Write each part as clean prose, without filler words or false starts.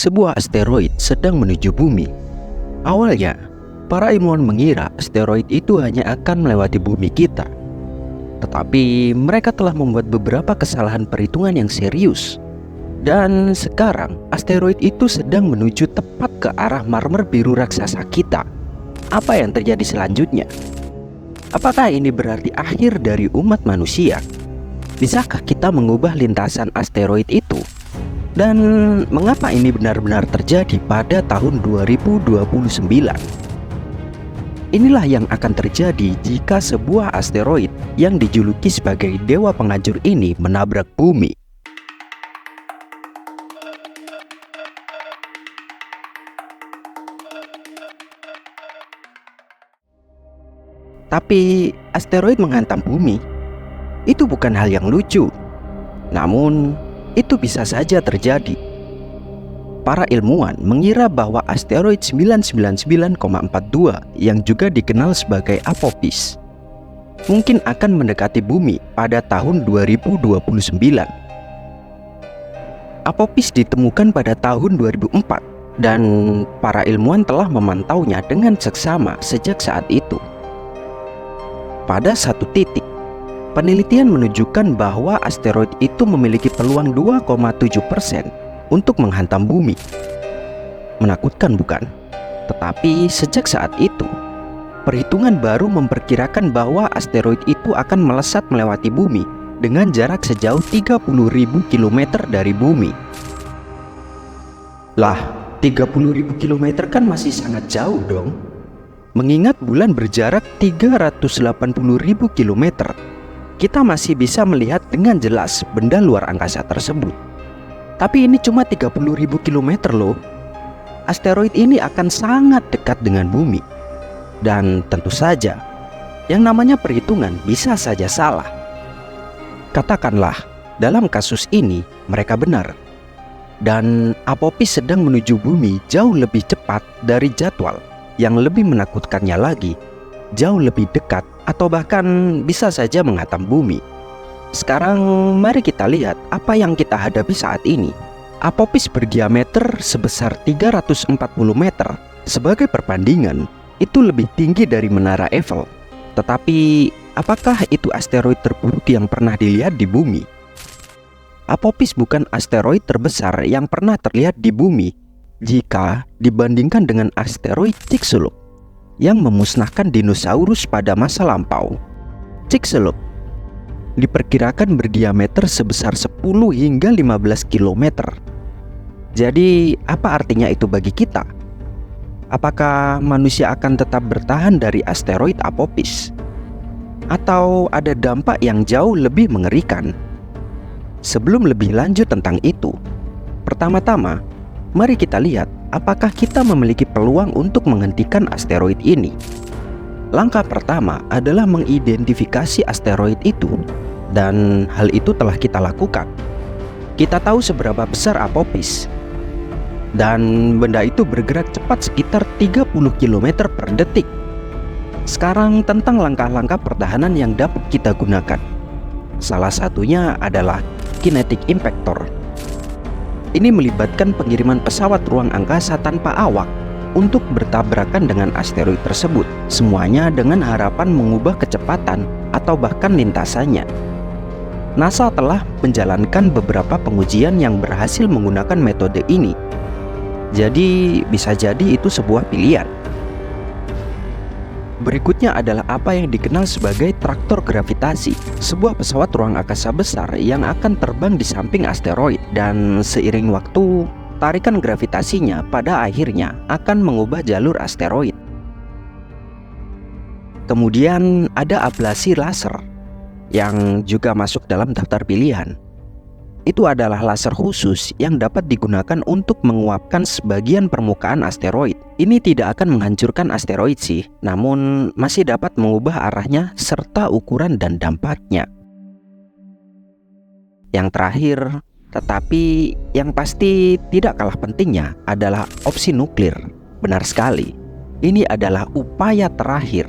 sebuah asteroid sedang menuju bumi. Awalnya, para ilmuwan mengira asteroid itu hanya akan melewati bumi kita. Tetapi mereka telah membuat beberapa kesalahan perhitungan yang serius. Dan sekarang asteroid itu sedang menuju tepat ke arah marmer biru raksasa kita. Apa yang terjadi selanjutnya? Apakah ini berarti akhir dari umat manusia? Bisakah kita mengubah lintasan asteroid itu? Dan mengapa ini benar-benar terjadi pada tahun 2029? Inilah yang akan terjadi jika sebuah asteroid yang dijuluki sebagai dewa penghancur ini menabrak bumi. Tapi asteroid menghantam bumi itu bukan hal yang lucu. Namun itu bisa saja terjadi. Para ilmuwan mengira bahwa asteroid 999,42 yang juga dikenal sebagai Apophis mungkin akan mendekati bumi pada tahun 2029. Apophis ditemukan pada tahun 2004 dan para ilmuwan telah memantaunya dengan seksama sejak saat itu. Pada satu titik, penelitian menunjukkan bahwa asteroid itu memiliki peluang 2,7% untuk menghantam bumi. Menakutkan bukan? Tetapi sejak saat itu, perhitungan baru memperkirakan bahwa asteroid itu akan melesat melewati bumi dengan jarak sejauh 30.000 km dari bumi. Lah, 30.000 km kan masih sangat jauh dong. Mengingat bulan berjarak 380.000 km, kita masih bisa melihat dengan jelas benda luar angkasa tersebut. Tapi ini cuma 30.000 km loh. Asteroid ini akan sangat dekat dengan bumi. Dan tentu saja, yang namanya perhitungan bisa saja salah. Katakanlah, dalam kasus ini mereka benar. Dan Apophis sedang menuju bumi jauh lebih cepat dari jadwal. Yang lebih menakutkannya lagi, jauh lebih dekat atau bahkan bisa saja menghantam bumi. Sekarang mari kita lihat apa yang kita hadapi saat ini. Apophis berdiameter sebesar 340 meter. Sebagai perbandingan, itu lebih tinggi dari Menara Eiffel. Tetapi apakah itu asteroid terburuk yang pernah dilihat di bumi? Apophis bukan asteroid terbesar yang pernah terlihat di bumi jika dibandingkan dengan asteroid Chicxulub yang memusnahkan dinosaurus pada masa lampau. Chicxulub diperkirakan berdiameter sebesar 10 hingga 15 km. Jadi, apa artinya itu bagi kita? Apakah manusia akan tetap bertahan dari asteroid Apophis? Atau ada dampak yang jauh lebih mengerikan? Sebelum lebih lanjut tentang itu, pertama-tama, mari kita lihat apakah kita memiliki peluang untuk menghentikan asteroid ini. Langkah pertama adalah mengidentifikasi asteroid itu, dan hal itu telah kita lakukan. Kita tahu seberapa besar Apophis, dan benda itu bergerak cepat sekitar 30 km per detik. Sekarang tentang langkah-langkah pertahanan yang dapat kita gunakan. Salah satunya adalah kinetic impactor. Ini melibatkan pengiriman pesawat ruang angkasa tanpa awak untuk bertabrakan dengan asteroid tersebut, semuanya dengan harapan mengubah kecepatan atau bahkan lintasannya. NASA telah menjalankan beberapa pengujian yang berhasil menggunakan metode ini. Jadi bisa jadi itu sebuah pilihan. Berikutnya adalah apa yang dikenal sebagai traktor gravitasi, sebuah pesawat ruang angkasa besar yang akan terbang di samping asteroid, dan seiring waktu, tarikan gravitasinya pada akhirnya akan mengubah jalur asteroid. Kemudian ada ablasi laser yang juga masuk dalam daftar pilihan. Itu adalah laser khusus yang dapat digunakan untuk menguapkan sebagian permukaan asteroid. Ini tidak akan menghancurkan asteroid sih, namun masih dapat mengubah arahnya serta ukuran dan dampaknya. Yang terakhir, tetapi yang pasti tidak kalah pentingnya adalah opsi nuklir. Benar sekali, ini adalah upaya terakhir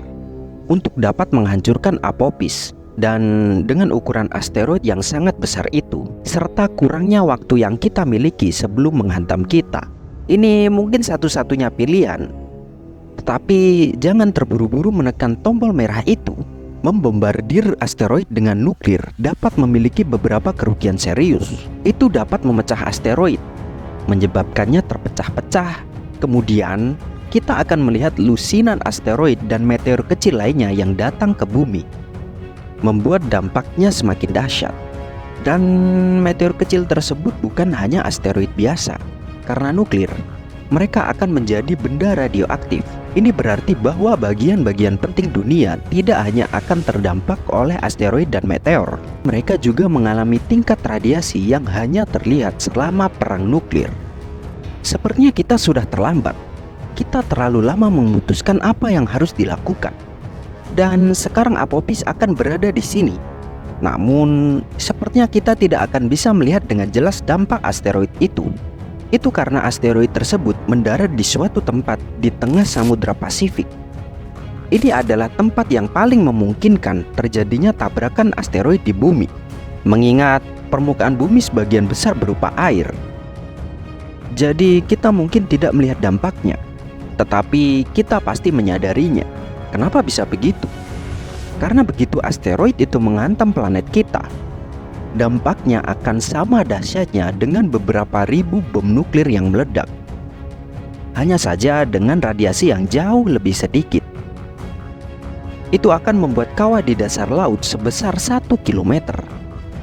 untuk dapat menghancurkan Apophis. Dan dengan ukuran asteroid yang sangat besar itu, serta kurangnya waktu yang kita miliki sebelum menghantam kita, Ini mungkin satu-satunya pilihan, tetapi jangan terburu-buru menekan tombol merah itu. Membombardir asteroid dengan nuklir dapat memiliki beberapa kerugian serius. Itu dapat memecah asteroid, menyebabkannya terpecah-pecah. Kemudian, kita akan melihat lusinan asteroid dan meteor kecil lainnya yang datang ke bumi, membuat dampaknya semakin dahsyat. Dan meteor kecil tersebut bukan hanya asteroid biasa. Karena nuklir, mereka akan menjadi benda radioaktif. Ini berarti bahwa bagian-bagian penting dunia tidak hanya akan terdampak oleh asteroid dan meteor. Mereka juga mengalami tingkat radiasi yang hanya terlihat selama perang nuklir. Sepertinya kita sudah terlambat. Kita terlalu lama memutuskan apa yang harus dilakukan. Dan sekarang Apophis akan berada di sini. Namun, sepertinya kita tidak akan bisa melihat dengan jelas dampak asteroid itu. Itu karena asteroid tersebut mendarat di suatu tempat di tengah Samudra Pasifik. Ini adalah tempat yang paling memungkinkan terjadinya tabrakan asteroid di bumi, mengingat permukaan bumi sebagian besar berupa air. Jadi kita mungkin tidak melihat dampaknya, tetapi kita pasti menyadarinya. Kenapa bisa begitu? Karena begitu asteroid itu menghantam planet kita, dampaknya akan sama dahsyatnya dengan beberapa ribu bom nuklir yang meledak. Hanya saja dengan radiasi yang jauh lebih sedikit. Itu akan membuat kawah di dasar laut sebesar 1 kilometer.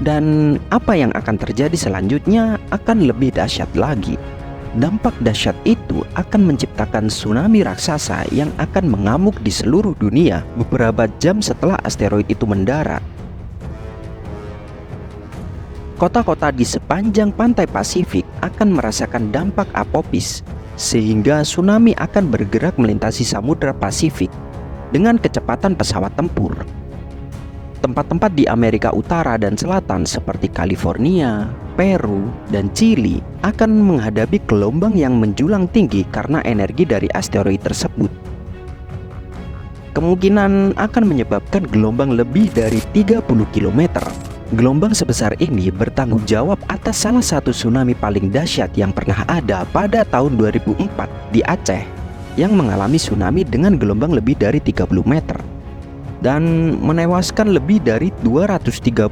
Dan apa yang akan terjadi selanjutnya akan lebih dahsyat lagi. Dampak dahsyat itu akan menciptakan tsunami raksasa yang akan mengamuk di seluruh dunia beberapa jam setelah asteroid itu mendarat. Kota-kota di sepanjang pantai Pasifik akan merasakan dampak Apophis, sehingga tsunami akan bergerak melintasi Samudra Pasifik dengan kecepatan pesawat tempur. Tempat-tempat di Amerika Utara dan Selatan seperti California, Peru, dan Chili akan menghadapi gelombang yang menjulang tinggi karena energi dari asteroid tersebut. Kemungkinan akan menyebabkan gelombang lebih dari 30 km. Gelombang sebesar ini bertanggung jawab atas salah satu tsunami paling dahsyat yang pernah ada pada tahun 2004 di Aceh, yang mengalami tsunami dengan gelombang lebih dari 30 meter dan menewaskan lebih dari 230.000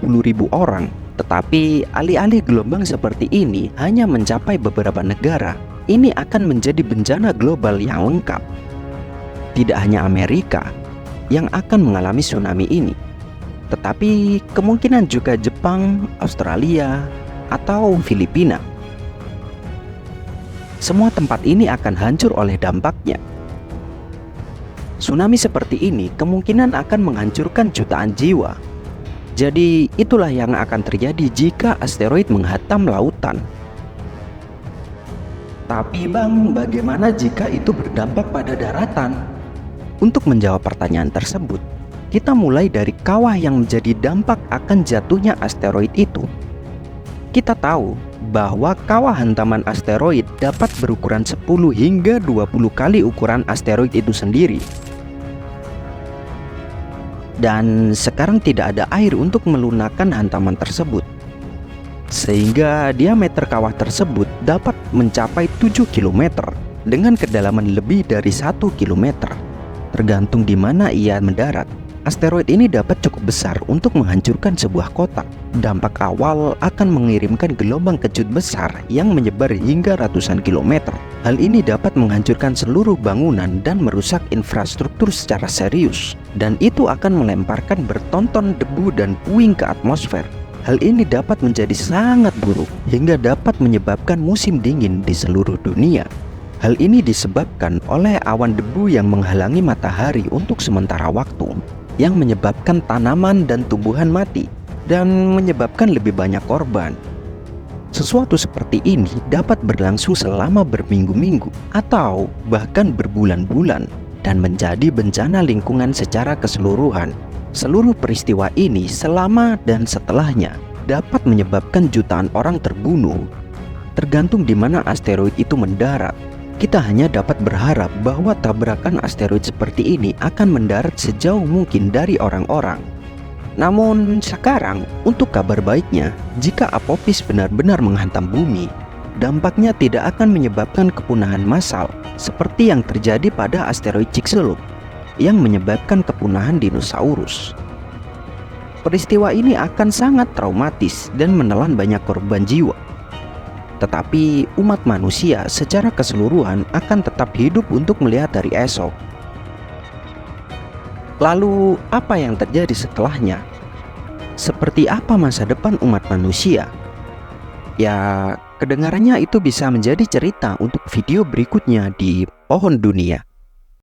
orang. Tetapi alih-alih gelombang seperti ini hanya mencapai beberapa negara, ini akan menjadi bencana global yang lengkap. Tidak hanya Amerika yang akan mengalami tsunami ini, tetapi kemungkinan juga Jepang, Australia, atau Filipina. Semua tempat ini akan hancur oleh dampaknya. Tsunami seperti ini kemungkinan akan menghancurkan jutaan jiwa. Jadi itulah yang akan terjadi jika asteroid menghantam lautan. Tapi Bang, bagaimana jika itu berdampak pada daratan? Untuk menjawab pertanyaan tersebut, kita mulai dari kawah yang menjadi dampak akan jatuhnya asteroid itu. Kita tahu bahwa kawah hantaman asteroid dapat berukuran 10 hingga 20 kali ukuran asteroid itu sendiri. Dan sekarang tidak ada air untuk melunakkan hantaman tersebut, sehingga diameter kawah tersebut dapat mencapai 7 km dengan kedalaman lebih dari 1 km, tergantung di mana ia mendarat. Asteroid ini dapat cukup besar untuk menghancurkan sebuah kota. Dampak awal akan mengirimkan gelombang kejut besar yang menyebar hingga ratusan kilometer. Hal ini dapat menghancurkan seluruh bangunan dan merusak infrastruktur secara serius. Dan itu akan melemparkan bertonton debu dan puing ke atmosfer. Hal ini dapat menjadi sangat buruk hingga dapat menyebabkan musim dingin di seluruh dunia. Hal ini disebabkan oleh awan debu yang menghalangi matahari untuk sementara waktu, yang menyebabkan tanaman dan tumbuhan mati dan menyebabkan lebih banyak korban. Sesuatu seperti ini dapat berlangsung selama berminggu-minggu atau bahkan berbulan-bulan dan menjadi bencana lingkungan secara keseluruhan. Seluruh peristiwa ini selama dan setelahnya dapat menyebabkan jutaan orang terbunuh. Tergantung di mana asteroid itu mendarat. Kita hanya dapat berharap bahwa tabrakan asteroid seperti ini akan mendarat sejauh mungkin dari orang-orang. Namun sekarang, untuk kabar baiknya, jika Apophis benar-benar menghantam bumi, dampaknya tidak akan menyebabkan kepunahan massal seperti yang terjadi pada asteroid Chicxulub yang menyebabkan kepunahan dinosaurus. Peristiwa ini akan sangat traumatis dan menelan banyak korban jiwa. Tetapi umat manusia secara keseluruhan akan tetap hidup untuk melihat hari esok. Lalu, apa yang terjadi setelahnya? Seperti apa masa depan umat manusia? Ya, kedengarannya itu bisa menjadi cerita untuk video berikutnya di Pohon Dunia.